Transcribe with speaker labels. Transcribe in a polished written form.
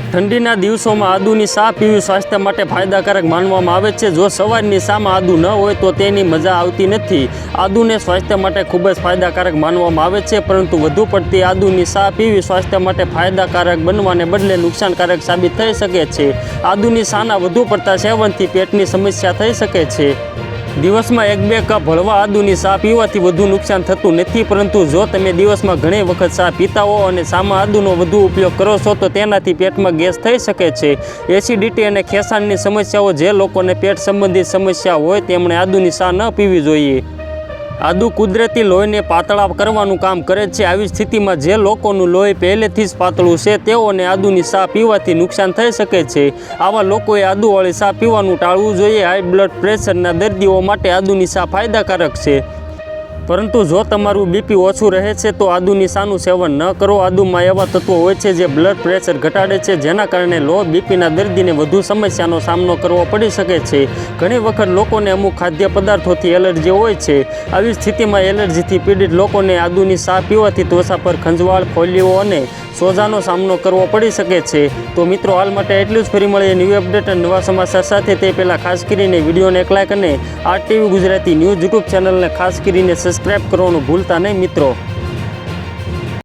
Speaker 1: ઠંડીના દિવસોમાં આદુની ચા પીવી સ્વાસ્થ્ય માટે ફાયદાકારક માનવામાં આવે છે। જો સવારની ચામાં આદુ ન હોય તો તેની મજા આવતી નથી। આદુને સ્વાસ્થ્ય માટે ખૂબ જ ફાયદાકારક માનવામાં આવે છે, પરંતુ વધુ પડતી આદુની ચા પીવી સ્વાસ્થ્ય માટે ફાયદાકારક બનવાને બદલે નુકસાનકારક સાબિત થઈ શકે છે। આદુની ચાના વધુ પડતા સેવનથી પેટની સમસ્યા થઈ શકે છે। દિવસમાં 1-2 કપ હળવા આદુની ચા પીવાથી વધુ નુકસાન થતું નથી, પરંતુ જો તમે દિવસમાં ઘણી વખત ચા પીતા હો અને ચામાં આદુનો વધુ ઉપયોગ કરો છો તો તેનાથી પેટમાં ગેસ થઈ શકે છે। એસિડિટી અને ખેંચાણની સમસ્યાઓ જે લોકોને પેટ સંબંધિત સમસ્યા હોય તેમણે આદુની ચા ન પીવી જોઈએ। આદુ કુદરતી લોહીને પાતળા કરવાનું કામ કરે છે। આવી સ્થિતિમાં જે લોકોનું લોહી પહેલેથી જ પાતળું છે તેઓને આદુની ચા પીવાથી નુકસાન થઈ શકે છે। આવા લોકોએ આદુવાળી ચા પીવાનું ટાળવું જોઈએ। હાઈ બ્લડ પ્રેશરના દર્દીઓ માટે આદુની ચા ફાયદાકારક છે, પરંતુ જો તમારું બીપી ઓછું રહે છે તો આદુની ચાનું સેવન ન કરો। આદુમાં એવા તત્વો હોય છે જે બ્લડ પ્રેશર ઘટાડે છે, જેના કારણે લો બીપીના દર્દીને વધુ સમસ્યાનો સામનો કરવો પડી શકે છે। ઘણી વખત લોકોને અમુક ખાદ્ય પદાર્થોથી એલર્જી હોય છે। આવી સ્થિતિમાં એલર્જીથી પીડિત લોકોને આદુની ચા પીવાથી ત્વચા પર ખંજવાળ, ફોલ્લીઓ અને સોજાનો સામનો કરવો પડી શકે છે। તો મિત્રો, હાલ માટે એટલું જ। ફરી મળીએ ન્યૂ અપડેટ અને નવા સમાચાર સાથે। તે પહેલાં ખાસ કરીને વિડીયોને એક લાઇક અને RTV ગુજરાતી ન્યૂઝ યુટ્યુબ ચેનલને ખાસ કરીને સબસ્ક્રાઈબ કરવાનું ભૂલતા નહીં મિત્રો।